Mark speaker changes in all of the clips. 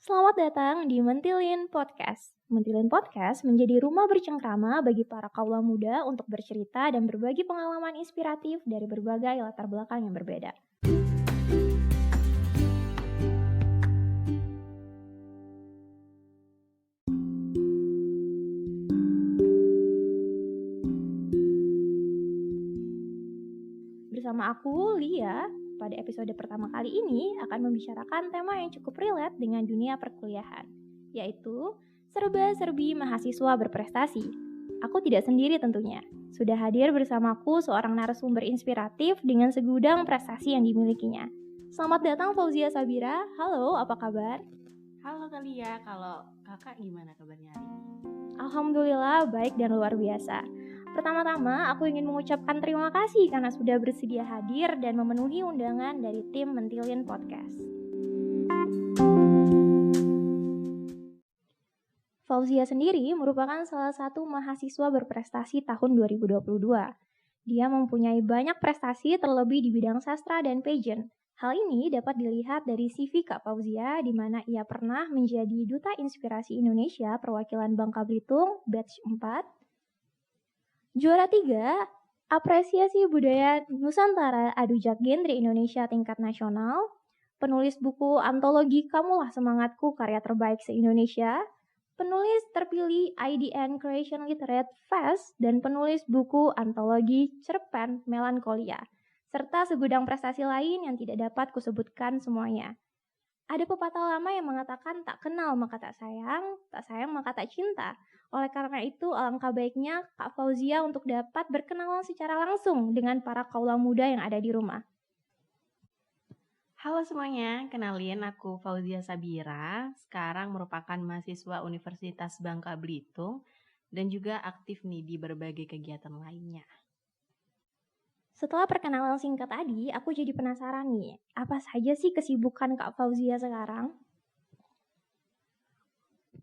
Speaker 1: Selamat datang di Mentilin Podcast. Mentilin Podcast menjadi rumah bercengkrama bagi para kaula muda untuk bercerita dan berbagi pengalaman inspiratif dari berbagai latar belakang yang berbeda. Bersama aku, Lia, pada episode pertama kali ini akan membicarakan tema yang cukup relate dengan dunia perkuliahan, yaitu serba-serbi mahasiswa berprestasi. Aku tidak sendiri tentunya. Sudah hadir bersamaku seorang narasumber inspiratif dengan segudang prestasi yang dimilikinya. Selamat datang Fauzia Sabira. Halo, apa kabar?
Speaker 2: Halo Kalia, kalau kakak gimana kabarnya hari ini?
Speaker 1: Alhamdulillah baik dan luar biasa. Pertama-tama, aku ingin mengucapkan terima kasih karena sudah bersedia hadir dan memenuhi undangan dari tim Mentilin Podcast. Fauzia sendiri merupakan salah satu mahasiswa berprestasi tahun 2022. Dia mempunyai banyak prestasi terlebih di bidang sastra dan pageant. Hal ini dapat dilihat dari CV Kak Fauzia, di mana ia pernah menjadi Duta Inspirasi Indonesia Perwakilan Bangka Belitung Batch 4, Juara 3, Apresiasi Budaya Nusantara Adu Jak Genre Indonesia tingkat nasional, penulis buku antologi Kamulah Semangatku Karya Terbaik se-Indonesia, penulis terpilih IDN Creation Literate Fest, dan penulis buku antologi Cerpen Melankolia, serta segudang prestasi lain yang tidak dapat kusebutkan semuanya. Ada pepatah lama yang mengatakan tak kenal maka tak sayang maka tak cinta. Oleh karena itu, alangkah baiknya Kak Fauzia untuk dapat berkenalan secara langsung dengan para kaula muda yang ada di rumah.
Speaker 2: Halo semuanya, kenalin aku Fauzia Sabira. Sekarang merupakan mahasiswa Universitas Bangka Belitung dan juga aktif nih di berbagai kegiatan lainnya.
Speaker 1: Setelah perkenalan singkat tadi, aku jadi penasaran nih, apa saja sih kesibukan Kak Fauzia sekarang?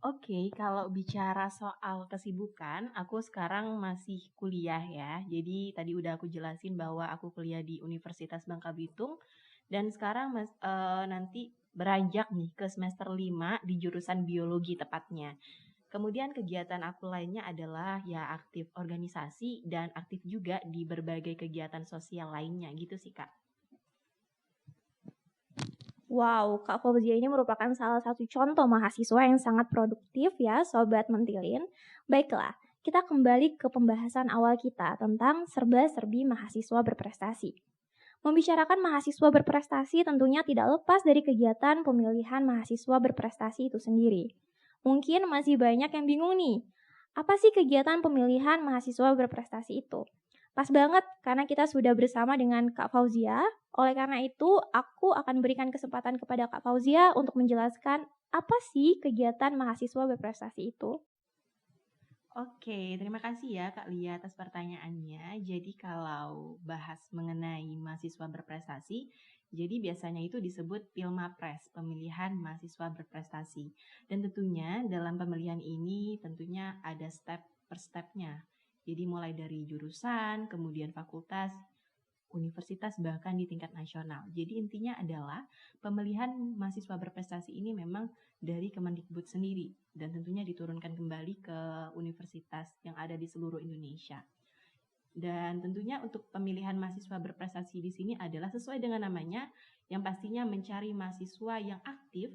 Speaker 2: Oke, kalau bicara soal kesibukan, aku sekarang masih kuliah ya. Jadi tadi udah aku jelasin bahwa aku kuliah di Universitas Bangka Belitung dan sekarang nanti beranjak nih ke semester 5 di jurusan biologi tepatnya. Kemudian kegiatan aku lainnya adalah ya aktif organisasi dan aktif juga di berbagai kegiatan sosial lainnya gitu sih Kak.
Speaker 1: Wow, Kak Fauzia ini merupakan salah satu contoh mahasiswa yang sangat produktif ya, Sobat Mentilin. Baiklah, kita kembali ke pembahasan awal kita tentang serba-serbi mahasiswa berprestasi. Membicarakan mahasiswa berprestasi tentunya tidak lepas dari kegiatan pemilihan mahasiswa berprestasi itu sendiri. Mungkin masih banyak yang bingung nih, apa sih kegiatan pemilihan mahasiswa berprestasi itu? Pas banget karena kita sudah bersama dengan Kak Fauzia. Oleh karena itu, aku akan berikan kesempatan kepada Kak Fauzia untuk menjelaskan apa sih kegiatan mahasiswa berprestasi itu.
Speaker 2: Oke, terima kasih ya Kak Lia atas pertanyaannya. Jadi kalau bahas mengenai mahasiswa berprestasi, jadi biasanya itu disebut Pilmapres, pemilihan mahasiswa berprestasi. Dan tentunya dalam pemilihan ini tentunya ada step per stepnya. Jadi mulai dari jurusan, kemudian fakultas, universitas, bahkan di tingkat nasional. Jadi intinya adalah pemilihan mahasiswa berprestasi ini memang dari Kemendikbud sendiri dan tentunya diturunkan kembali ke universitas yang ada di seluruh Indonesia. Dan tentunya untuk pemilihan mahasiswa berprestasi di sini adalah sesuai dengan namanya, yang pastinya mencari mahasiswa yang aktif,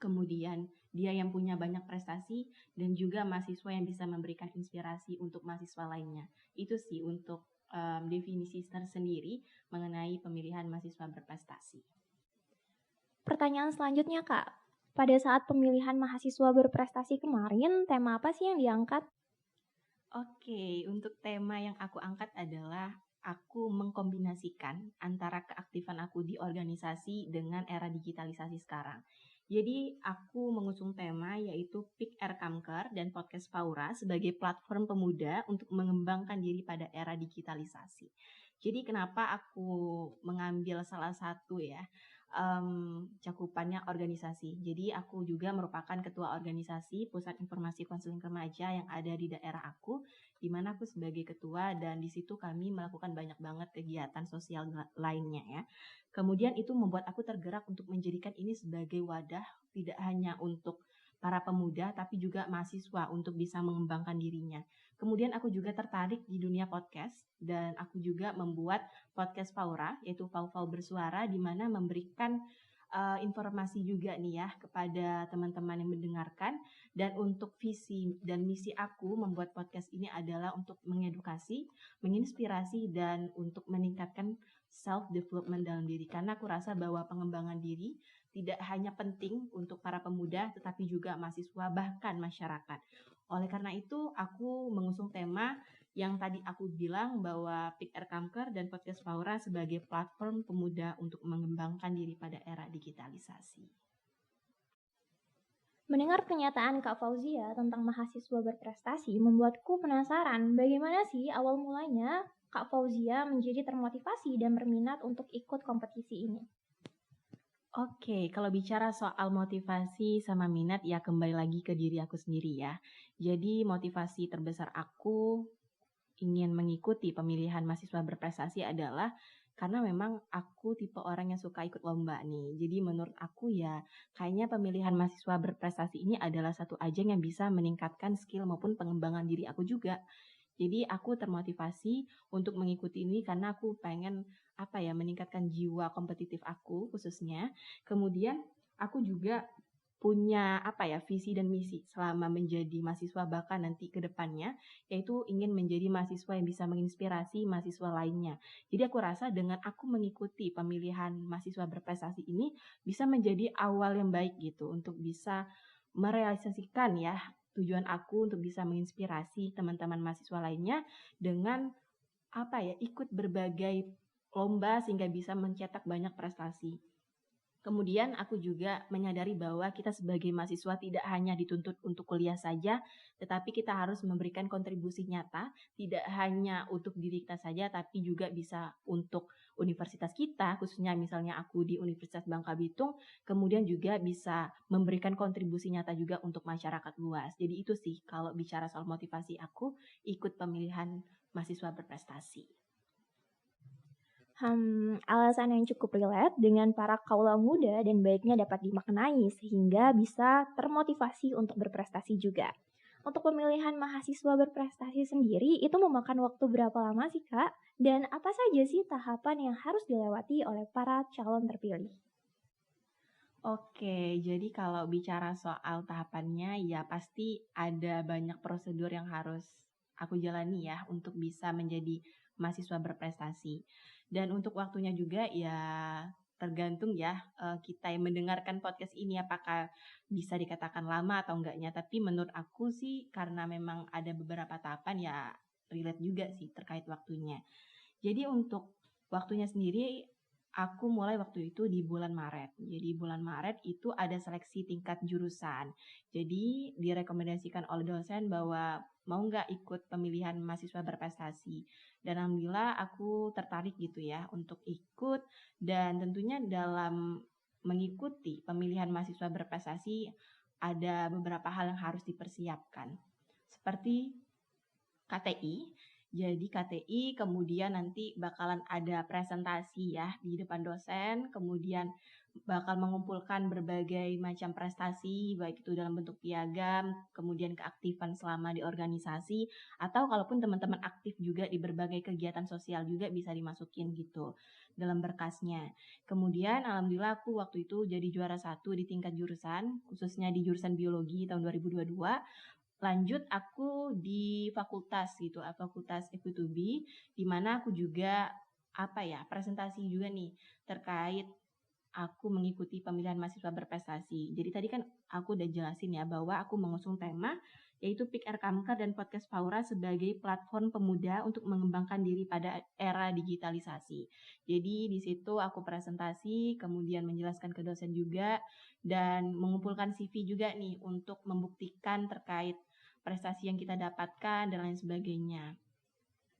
Speaker 2: kemudian dia yang punya banyak prestasi, dan juga mahasiswa yang bisa memberikan inspirasi untuk mahasiswa lainnya. Itu sih untuk definisi tersendiri mengenai pemilihan mahasiswa berprestasi.
Speaker 1: Pertanyaan selanjutnya, Kak. Pada saat pemilihan mahasiswa berprestasi kemarin, tema apa sih yang diangkat?
Speaker 2: Oke, untuk tema yang aku angkat adalah aku mengkombinasikan antara keaktifan aku di organisasi dengan era digitalisasi sekarang. Jadi aku mengusung tema yaitu Pick Air Kamker dan Podcast Faura sebagai platform pemuda untuk mengembangkan diri pada era digitalisasi. Jadi kenapa aku mengambil salah satu ya cakupannya organisasi. Jadi aku juga merupakan ketua organisasi Pusat Informasi Konseling Remaja yang ada di daerah aku, di mana aku sebagai ketua dan di situ kami melakukan banyak banget kegiatan sosial lainnya ya. Kemudian itu membuat aku tergerak untuk menjadikan ini sebagai wadah tidak hanya untuk para pemuda tapi juga mahasiswa untuk bisa mengembangkan dirinya. Kemudian aku juga tertarik di dunia podcast dan aku juga membuat podcast Paura, yaitu Pau-Pau Bersuara, di mana memberikan informasi juga nih ya kepada teman-teman yang mendengarkan. Dan untuk visi dan misi aku membuat podcast ini adalah untuk mengedukasi, menginspirasi, dan untuk meningkatkan self-development dalam diri. Karena aku rasa bahwa pengembangan diri tidak hanya penting untuk para pemuda, tetapi juga mahasiswa, bahkan masyarakat. Oleh karena itu, aku mengusung tema yang tadi aku bilang bahwa Pick Air Kanker dan Podcast Paura sebagai platform pemuda untuk mengembangkan diri pada era digitalisasi.
Speaker 1: Mendengar pernyataan Kak Fauzia tentang mahasiswa berprestasi membuatku penasaran bagaimana sih awal mulanya Kak Fauzia menjadi termotivasi dan berminat untuk ikut kompetisi ini.
Speaker 2: Oke, kalau bicara soal motivasi sama minat ya kembali lagi ke diri aku sendiri ya. Jadi motivasi terbesar aku ingin mengikuti pemilihan mahasiswa berprestasi adalah karena memang aku tipe orang yang suka ikut lomba nih. Jadi menurut aku ya kayaknya pemilihan mahasiswa berprestasi ini adalah satu ajang yang bisa meningkatkan skill maupun pengembangan diri aku juga. Jadi aku termotivasi untuk mengikuti ini karena aku pengen meningkatkan jiwa kompetitif aku khususnya. Kemudian aku juga punya visi dan misi selama menjadi mahasiswa bahkan nanti ke depannya, yaitu ingin menjadi mahasiswa yang bisa menginspirasi mahasiswa lainnya. Jadi aku rasa dengan aku mengikuti pemilihan mahasiswa berprestasi ini bisa menjadi awal yang baik gitu untuk bisa merealisasikan ya tujuan aku untuk bisa menginspirasi teman-teman mahasiswa lainnya dengan ikut berbagai lomba sehingga bisa mencetak banyak prestasi. Kemudian aku juga menyadari bahwa kita sebagai mahasiswa tidak hanya dituntut untuk kuliah saja, tetapi kita harus memberikan kontribusi nyata, tidak hanya untuk diri kita saja, tapi juga bisa untuk universitas kita, khususnya misalnya aku di Universitas Bangka Belitung, kemudian juga bisa memberikan kontribusi nyata juga untuk masyarakat luas. Jadi itu sih kalau bicara soal motivasi aku ikut pemilihan mahasiswa berprestasi.
Speaker 1: Alasan yang cukup relate dengan para kaula muda dan baiknya dapat dimaknai sehingga bisa termotivasi untuk berprestasi juga. Untuk pemilihan mahasiswa berprestasi sendiri itu memakan waktu berapa lama sih Kak? Dan apa saja sih tahapan yang harus dilewati oleh para calon terpilih?
Speaker 2: Oke, jadi kalau bicara soal tahapannya ya pasti ada banyak prosedur yang harus aku jalani ya untuk bisa menjadi mahasiswa berprestasi. Dan untuk waktunya juga ya tergantung ya kita yang mendengarkan podcast ini apakah bisa dikatakan lama atau enggaknya. Tapi menurut aku sih karena memang ada beberapa tahapan ya relate juga sih terkait waktunya. Jadi untuk waktunya sendiri aku mulai waktu itu di bulan Maret. Jadi bulan Maret itu ada seleksi tingkat jurusan. Jadi direkomendasikan oleh dosen bahwa mau nggak ikut pemilihan mahasiswa berprestasi. Dan alhamdulillah aku tertarik gitu ya untuk ikut. Dan tentunya dalam mengikuti pemilihan mahasiswa berprestasi ada beberapa hal yang harus dipersiapkan. Seperti KTI. Jadi KTI kemudian nanti bakalan ada presentasi ya di depan dosen, kemudian bakal mengumpulkan berbagai macam prestasi, baik itu dalam bentuk piagam, kemudian keaktifan selama di organisasi, atau kalaupun teman-teman aktif juga di berbagai kegiatan sosial juga bisa dimasukin gitu dalam berkasnya. Kemudian alhamdulillah aku waktu itu jadi juara 1 di tingkat jurusan, khususnya di jurusan biologi tahun 2022. Lanjut aku di fakultas gitu, fakultas FIB, di mana aku juga presentasi juga nih terkait aku mengikuti pemilihan mahasiswa berprestasi. Jadi tadi kan aku udah jelasin ya bahwa aku mengusung tema yaitu Pick Air Kanker dan Podcast Paura sebagai platform pemuda untuk mengembangkan diri pada era digitalisasi. Jadi di situ aku presentasi, kemudian menjelaskan ke dosen juga dan mengumpulkan CV juga nih untuk membuktikan terkait prestasi yang kita dapatkan dan lain sebagainya.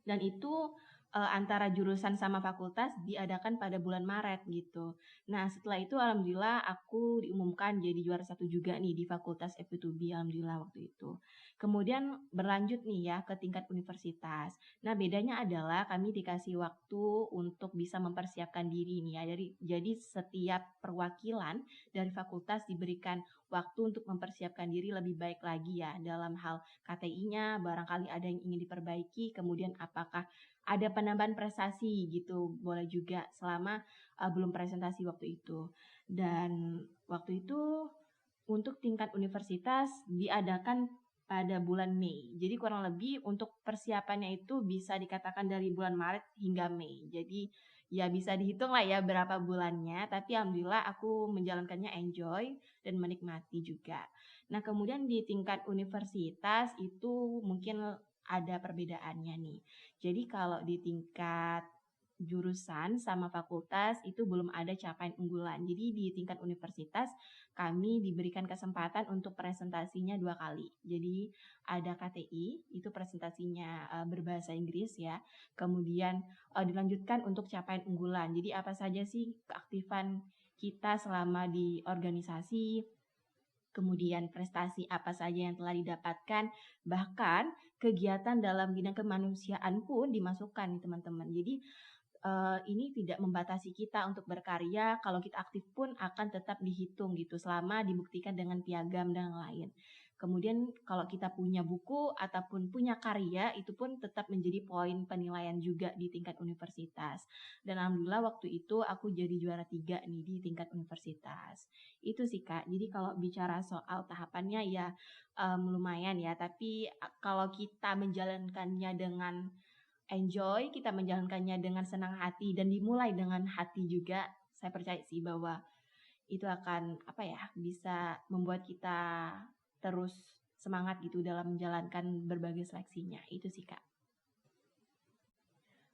Speaker 2: Dan itu antara jurusan sama fakultas diadakan pada bulan Maret gitu. Nah setelah itu alhamdulillah aku diumumkan jadi juara 1 juga nih di fakultas FP2B alhamdulillah waktu itu. Kemudian berlanjut nih ya ke tingkat universitas. Nah bedanya adalah kami dikasih waktu untuk bisa mempersiapkan diri nih ya. Jadi setiap perwakilan dari fakultas diberikan waktu untuk mempersiapkan diri lebih baik lagi ya dalam hal KTI-nya, barangkali ada yang ingin diperbaiki, kemudian apakah ada penambahan prestasi gitu, boleh juga selama belum presentasi waktu itu. Dan waktu itu untuk tingkat universitas diadakan pada bulan Mei. Jadi kurang lebih untuk persiapannya itu bisa dikatakan dari bulan Maret hingga Mei. Jadi ya bisa dihitung lah ya berapa bulannya, tapi alhamdulillah aku menjalankannya enjoy dan menikmati juga. Nah kemudian di tingkat universitas itu mungkin ada perbedaannya nih. Jadi kalau di tingkat jurusan sama fakultas itu belum ada capaian unggulan. Jadi di tingkat universitas kami diberikan kesempatan untuk presentasinya 2 kali. Jadi ada KTI, itu presentasinya berbahasa Inggris ya. Kemudian dilanjutkan untuk capaian unggulan. Jadi apa saja sih keaktifan kita selama di organisasi, kemudian prestasi apa saja yang telah didapatkan, bahkan kegiatan dalam bidang kemanusiaan pun dimasukkan nih teman-teman. Jadi ini tidak membatasi kita untuk berkarya, kalau kita aktif pun akan tetap dihitung gitu selama dibuktikan dengan piagam dan lain. Kemudian kalau kita punya buku ataupun punya karya itu pun tetap menjadi poin penilaian juga di tingkat universitas. Dan alhamdulillah waktu itu aku jadi juara 3 nih di tingkat universitas. Itu sih Kak. Jadi kalau bicara soal tahapannya ya lumayan ya, tapi kalau kita menjalankannya dengan enjoy, kita menjalankannya dengan senang hati dan dimulai dengan hati juga, saya percaya sih bahwa itu akan bisa membuat kita terus semangat gitu dalam menjalankan berbagai seleksinya. Itu sih Kak.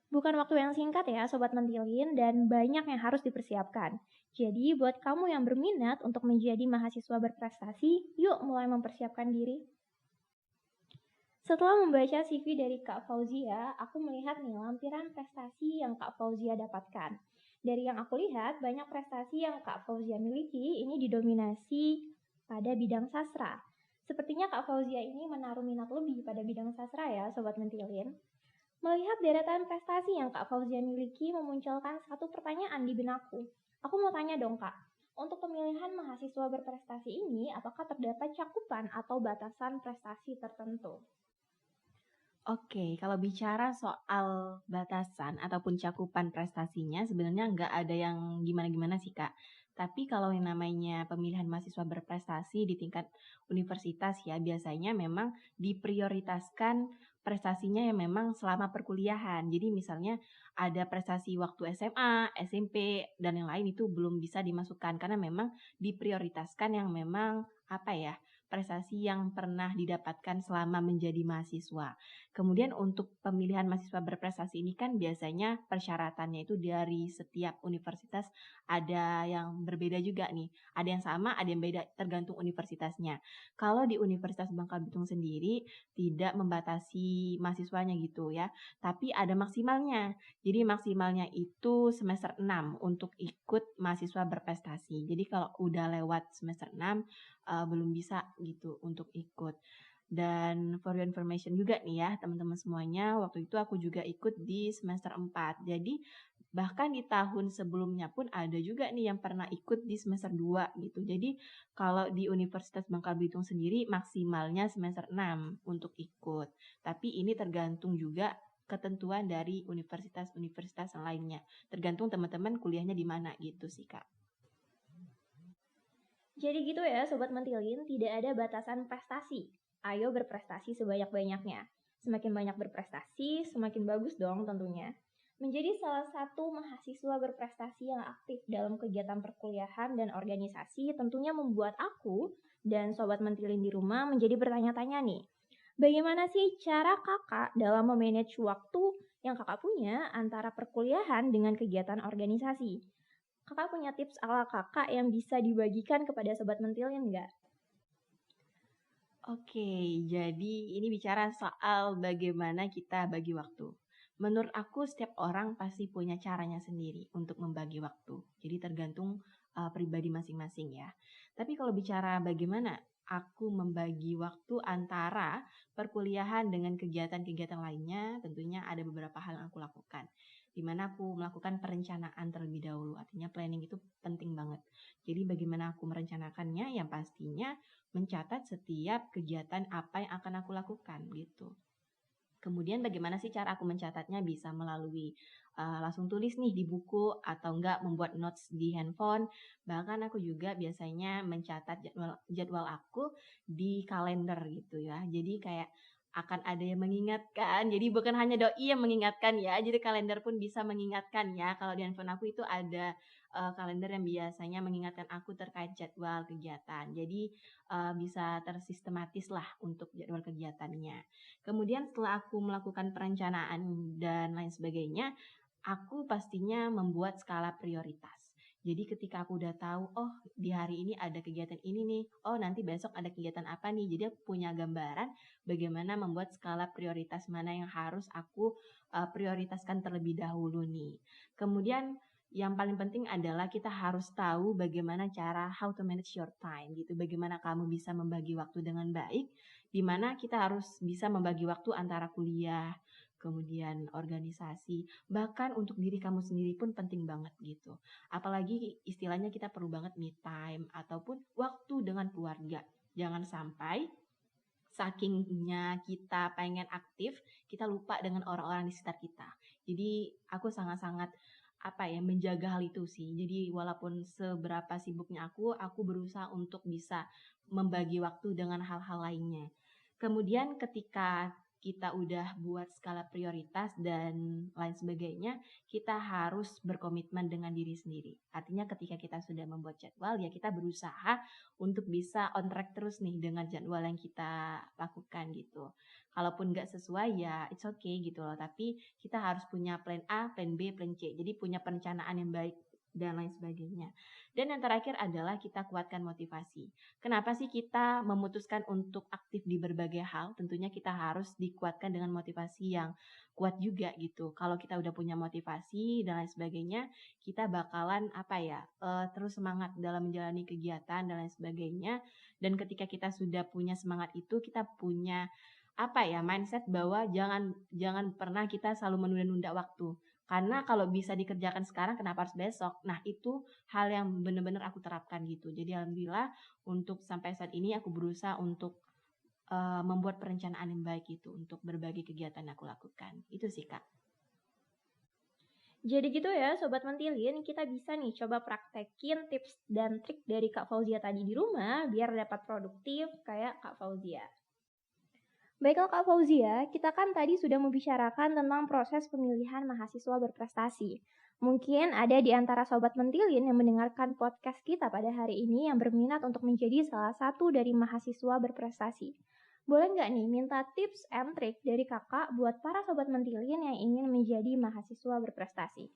Speaker 1: Bukan waktu yang singkat ya Sobat Mentilin dan banyak yang harus dipersiapkan. Jadi buat kamu yang berminat untuk menjadi mahasiswa berprestasi, yuk mulai mempersiapkan diri. Setelah membaca CV dari Kak Fauzia, aku melihat nih lampiran prestasi yang Kak Fauzia dapatkan. Dari yang aku lihat, banyak prestasi yang Kak Fauzia miliki ini didominasi pada bidang sastra. Sepertinya Kak Fauzia ini menaruh minat lebih pada bidang sastra ya, Sobat Mentilin. Melihat deretan prestasi yang Kak Fauzia miliki memunculkan satu pertanyaan di benakku. Aku mau tanya dong Kak, untuk pemilihan mahasiswa berprestasi ini apakah terdapat cakupan atau batasan prestasi tertentu?
Speaker 2: Oke, kalau bicara soal batasan ataupun cakupan prestasinya sebenarnya nggak ada yang gimana-gimana sih Kak. Tapi kalau yang namanya pemilihan mahasiswa berprestasi di tingkat universitas ya biasanya memang diprioritaskan prestasinya yang memang selama perkuliahan. Jadi misalnya ada prestasi waktu SMA, SMP, dan yang lain itu belum bisa dimasukkan karena memang diprioritaskan yang memang prestasi yang pernah didapatkan selama menjadi mahasiswa. Kemudian untuk pemilihan mahasiswa berprestasi ini kan biasanya persyaratannya itu dari setiap universitas ada yang berbeda juga nih. Ada yang sama, ada yang beda tergantung universitasnya. Kalau di Universitas Bangka Belitung sendiri tidak membatasi mahasiswanya gitu ya, tapi ada maksimalnya. Jadi maksimalnya itu semester 6 untuk ikut mahasiswa berprestasi. Jadi kalau udah lewat semester 6 belum bisa gitu untuk ikut. Dan for your information juga nih ya teman-teman semuanya, waktu itu aku juga ikut di semester 4. Jadi bahkan di tahun sebelumnya pun ada juga nih yang pernah ikut di semester 2 gitu. Jadi kalau di Universitas Bangka Belitung sendiri maksimalnya semester 6 untuk ikut. Tapi ini tergantung juga ketentuan dari universitas-universitas yang lainnya. Tergantung teman-teman kuliahnya di mana gitu sih Kak.
Speaker 1: Jadi gitu ya Sobat Mentilin, tidak ada batasan prestasi. Ayo berprestasi sebanyak-banyaknya. Semakin banyak berprestasi, semakin bagus dong tentunya. Menjadi salah satu mahasiswa berprestasi yang aktif dalam kegiatan perkuliahan dan organisasi tentunya membuat aku dan Sobat Mentilin di rumah menjadi bertanya-tanya nih. Bagaimana sih cara kakak dalam memanage waktu yang kakak punya antara perkuliahan dengan kegiatan organisasi? Kakak punya tips ala kakak yang bisa dibagikan kepada Sobat Mentilin nggak?
Speaker 2: Oke, jadi ini bicara soal bagaimana kita bagi waktu. Menurut aku setiap orang pasti punya caranya sendiri untuk membagi waktu. Jadi tergantung pribadi masing-masing ya. Tapi kalau bicara bagaimana aku membagi waktu antara perkuliahan dengan kegiatan-kegiatan lainnya, tentunya ada beberapa hal yang aku lakukan. Di mana aku melakukan perencanaan terlebih dahulu. Artinya planning itu penting banget. Jadi bagaimana aku merencanakannya? Yang pastinya mencatat setiap kegiatan apa yang akan aku lakukan gitu. Kemudian bagaimana sih cara aku mencatatnya? Bisa melalui langsung tulis nih di buku atau enggak membuat notes di handphone. Bahkan aku juga biasanya mencatat jadwal aku di kalender gitu ya. Jadi kayak akan ada yang mengingatkan. Jadi bukan hanya doi yang mengingatkan ya. Jadi kalender pun bisa mengingatkan ya. Kalau di handphone aku itu ada kalender yang biasanya mengingatkan aku terkait jadwal kegiatan. Jadi bisa tersistematis lah untuk jadwal kegiatannya. Kemudian setelah aku melakukan perencanaan dan lain sebagainya, aku pastinya membuat skala prioritas. Jadi ketika aku udah tahu, oh di hari ini ada kegiatan ini nih, oh nanti besok ada kegiatan apa nih. Jadi aku punya gambaran bagaimana membuat skala prioritas mana yang harus aku prioritaskan terlebih dahulu nih. Kemudian yang paling penting adalah kita harus tahu bagaimana cara how to manage your time gitu. Bagaimana kamu bisa membagi waktu dengan baik, di mana kita harus bisa membagi waktu antara kuliah, kemudian organisasi, bahkan untuk diri kamu sendiri pun penting banget gitu. Apalagi istilahnya kita perlu banget me time ataupun waktu dengan keluarga. Jangan sampai sakingnya kita pengen aktif, kita lupa dengan orang-orang di sekitar kita. Jadi aku sangat-sangat menjaga hal itu sih. Jadi walaupun seberapa sibuknya aku berusaha untuk bisa membagi waktu dengan hal-hal lainnya. Kemudian ketika kita udah buat skala prioritas dan lain sebagainya, kita harus berkomitmen dengan diri sendiri. Artinya ketika kita sudah membuat jadwal, ya kita berusaha untuk bisa on track terus nih dengan jadwal yang kita lakukan gitu. Kalaupun nggak sesuai ya it's okay gitu loh. Tapi kita harus punya plan A, plan B, plan C. Jadi punya perencanaan yang baik dan lain sebagainya. Dan yang terakhir adalah kita kuatkan motivasi. Kenapa sih kita memutuskan untuk aktif di berbagai hal? Tentunya kita harus dikuatkan dengan motivasi yang kuat juga gitu. Kalau kita udah punya motivasi dan lain sebagainya, kita bakalan terus semangat dalam menjalani kegiatan dan lain sebagainya. Dan ketika kita sudah punya semangat itu, kita punya mindset bahwa jangan pernah kita selalu menunda-nunda waktu. Karena kalau bisa dikerjakan sekarang, kenapa harus besok? Nah, itu hal yang benar-benar aku terapkan gitu. Jadi alhamdulillah untuk sampai saat ini aku berusaha untuk membuat perencanaan yang baik gitu untuk berbagai kegiatan yang aku lakukan. Itu sih, Kak.
Speaker 1: Jadi gitu ya Sobat Mentilin, kita bisa nih coba praktekin tips dan trik dari Kak Fauzia tadi di rumah biar dapat produktif kayak Kak Fauzia. Baiklah Kak Fauzia, kita kan tadi sudah membicarakan tentang proses pemilihan mahasiswa berprestasi. Mungkin ada di antara Sobat Mentilin yang mendengarkan podcast kita pada hari ini yang berminat untuk menjadi salah satu dari mahasiswa berprestasi. Boleh nggak nih minta tips and trick dari kakak buat para Sobat Mentilin yang ingin menjadi mahasiswa berprestasi?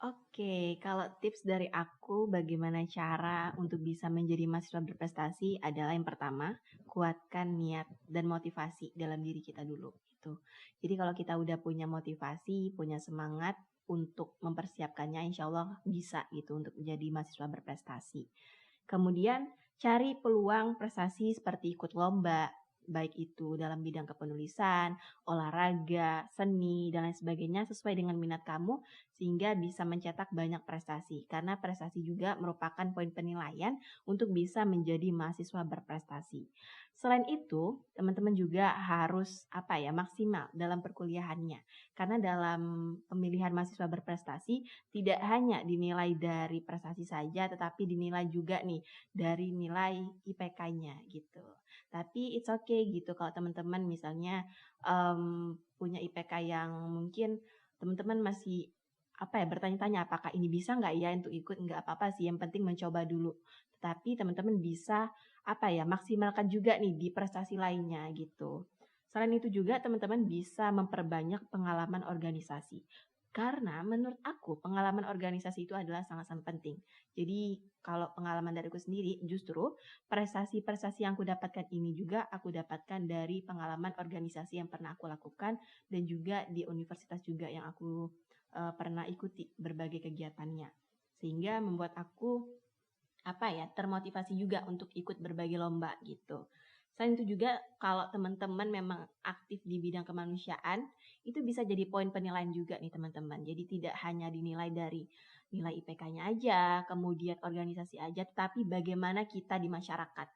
Speaker 2: Oke, kalau tips dari aku bagaimana cara untuk bisa menjadi mahasiswa berprestasi adalah yang pertama, kuatkan niat dan motivasi dalam diri kita dulu gitu. Jadi kalau kita udah punya motivasi, punya semangat untuk mempersiapkannya, insya Allah bisa gitu untuk menjadi mahasiswa berprestasi. Kemudian cari peluang prestasi seperti ikut lomba, baik itu dalam bidang kepenulisan, olahraga, seni, dan lain sebagainya sesuai dengan minat kamu sehingga bisa mencetak banyak prestasi. Karena prestasi juga merupakan poin penilaian untuk bisa menjadi mahasiswa berprestasi. Selain itu, teman-teman juga harus maksimal dalam perkuliahannya. Karena dalam pemilihan mahasiswa berprestasi tidak hanya dinilai dari prestasi saja tetapi dinilai juga nih dari nilai IPK-nya gitu. Tapi it's okay gitu kalau teman-teman misalnya punya IPK yang mungkin teman-teman masih bertanya-tanya apakah ini bisa nggak ya untuk ikut, nggak apa-apa sih, yang penting mencoba dulu. Tetapi teman-teman bisa maksimalkan juga nih di prestasi lainnya gitu. Selain itu juga teman-teman bisa memperbanyak pengalaman organisasi. Karena menurut aku pengalaman organisasi itu adalah sangat-sangat penting. Jadi kalau pengalaman dariku sendiri, justru prestasi-prestasi yang aku dapatkan ini juga aku dapatkan dari pengalaman organisasi yang pernah aku lakukan dan juga di universitas juga yang aku pernah ikuti berbagai kegiatannya. Sehingga membuat aku termotivasi juga untuk ikut berbagai lomba gitu. Selain itu juga kalau teman-teman memang aktif di bidang kemanusiaan, itu bisa jadi poin penilaian juga nih teman-teman. Jadi tidak hanya dinilai dari nilai IPK-nya aja, kemudian organisasi aja, tetapi bagaimana kita di masyarakat.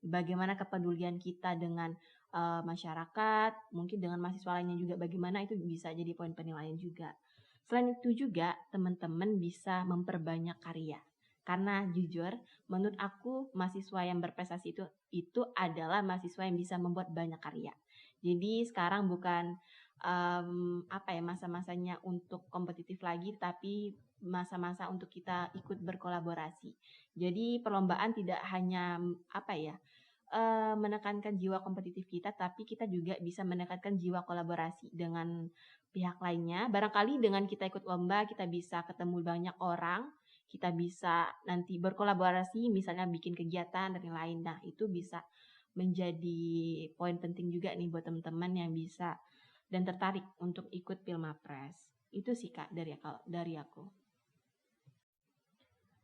Speaker 2: Bagaimana kepedulian kita dengan masyarakat, mungkin dengan mahasiswa lainnya juga bagaimana itu bisa jadi poin penilaian juga. Selain itu juga teman-teman bisa memperbanyak karya. Karena jujur, menurut aku mahasiswa yang berprestasi itu adalah mahasiswa yang bisa membuat banyak karya. Jadi sekarang bukan masa-masanya untuk kompetitif lagi, tapi masa-masa untuk kita ikut berkolaborasi. Jadi perlombaan tidak hanya menekankan jiwa kompetitif kita, tapi kita juga bisa menekankan jiwa kolaborasi dengan pihak lainnya. Barangkali dengan kita ikut lomba, kita bisa ketemu banyak orang, kita bisa nanti berkolaborasi, misalnya bikin kegiatan dan lain-lain. Nah, itu bisa menjadi poin penting juga nih buat teman-teman yang bisa dan tertarik untuk ikut Pilmapres. Itu sih Kak dari aku.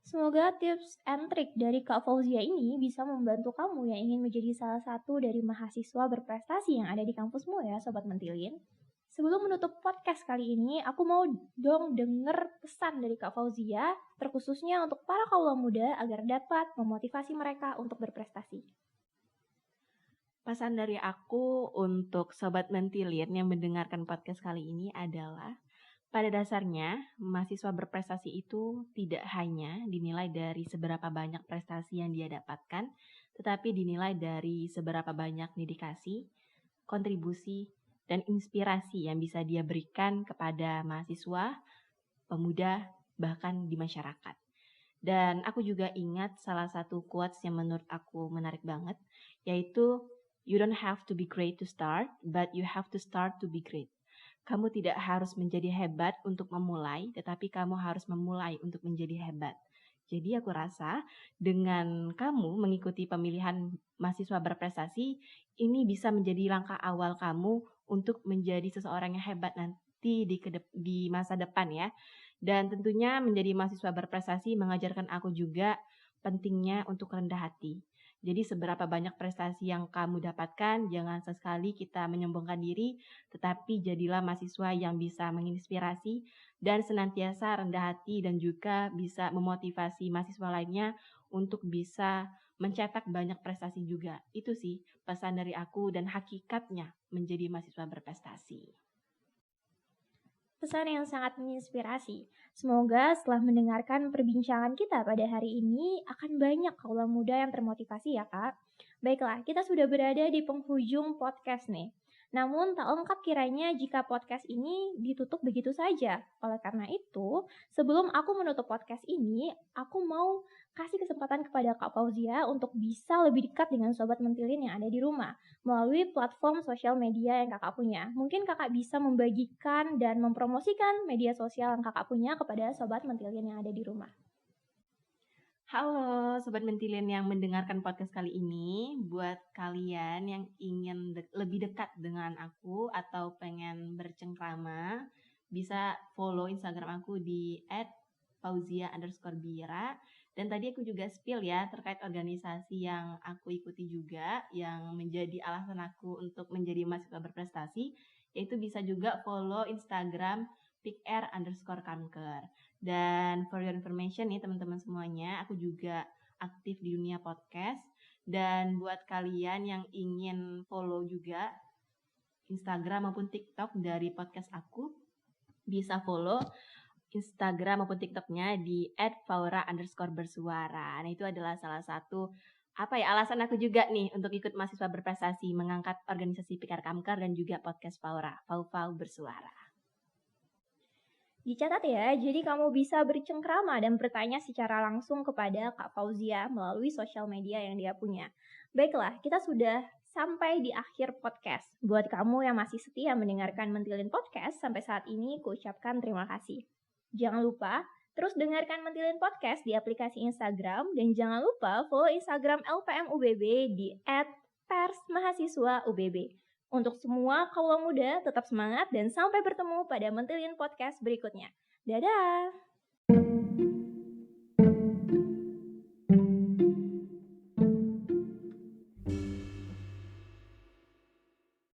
Speaker 1: Semoga tips and trik dari Kak Fauzia ini bisa membantu kamu yang ingin menjadi salah satu dari mahasiswa berprestasi yang ada di kampusmu ya Sobat Mentilin. Sebelum menutup podcast kali ini, aku mau dong denger pesan dari Kak Fauzia, terkhususnya untuk para kaula muda agar dapat memotivasi mereka untuk berprestasi.
Speaker 2: Pesan dari aku untuk Sobat Mentilin yang mendengarkan podcast kali ini adalah, pada dasarnya mahasiswa berprestasi itu tidak hanya dinilai dari seberapa banyak prestasi yang dia dapatkan, tetapi dinilai dari seberapa banyak dedikasi, kontribusi, dan inspirasi yang bisa dia berikan kepada mahasiswa, pemuda, bahkan di masyarakat. Dan aku juga ingat salah satu quotes yang menurut aku menarik banget, yaitu you don't have to be great to start, but you have to start to be great. Kamu tidak harus menjadi hebat untuk memulai, tetapi kamu harus memulai untuk menjadi hebat. Jadi aku rasa dengan kamu mengikuti pemilihan mahasiswa berprestasi, ini bisa menjadi langkah awal kamu untuk menjadi seseorang yang hebat nanti di masa depan ya. Dan tentunya menjadi mahasiswa berprestasi mengajarkan aku juga pentingnya untuk rendah hati. Jadi seberapa banyak prestasi yang kamu dapatkan, jangan sesekali kita menyombongkan diri, tetapi jadilah mahasiswa yang bisa menginspirasi dan senantiasa rendah hati dan juga bisa memotivasi mahasiswa lainnya untuk bisa mencetak banyak prestasi juga. Itu sih pesan dari aku dan hakikatnya menjadi mahasiswa berprestasi.
Speaker 1: Pesan yang sangat menginspirasi. Semoga setelah mendengarkan perbincangan kita pada hari ini akan banyak kaula muda yang termotivasi ya Kak. Baiklah, kita sudah berada di penghujung podcast nih. Namun tak lengkap kiranya jika podcast ini ditutup begitu saja. Oleh karena itu, sebelum aku menutup podcast ini, aku mau kasih kesempatan kepada Kak Fauzia untuk bisa lebih dekat dengan Sobat Mentilin yang ada di rumah melalui platform sosial media yang kakak punya. Mungkin kakak bisa membagikan dan mempromosikan media sosial yang kakak punya kepada Sobat Mentilin yang ada di rumah.
Speaker 2: Halo Sobat Mentilin yang mendengarkan podcast kali ini. Buat kalian yang ingin lebih dekat dengan aku atau pengen bercengkrama, bisa follow Instagram aku di @fauzia_bira. Dan tadi aku juga spill ya terkait organisasi yang aku ikuti juga, yang menjadi alasan aku untuk menjadi mahasiswa berprestasi, yaitu bisa juga follow Instagram @picker_kanker. Dan for your information nih teman-teman semuanya, aku juga aktif di dunia podcast. Dan buat kalian yang ingin follow juga Instagram maupun TikTok dari podcast aku, bisa follow Instagram maupun TikToknya di @faura_bersuara. Nah itu adalah salah satu alasan aku juga nih untuk ikut mahasiswa berprestasi, mengangkat organisasi Pikar Kamkar dan juga podcast Faura, Fau Bersuara.
Speaker 1: Dicatat ya, jadi kamu bisa bercengkrama dan bertanya secara langsung kepada Kak Fauzia melalui sosial media yang dia punya. Baiklah, kita sudah sampai di akhir podcast. Buat kamu yang masih setia mendengarkan Mentilin Podcast sampai saat ini, kuucapkan terima kasih. Jangan lupa terus dengarkan Mentilin Podcast di aplikasi Instagram dan jangan lupa follow Instagram LPM UBB di @persmahasiswaUBB. Untuk semua kaula muda tetap semangat dan sampai bertemu pada Mentilin Podcast berikutnya. Dadah!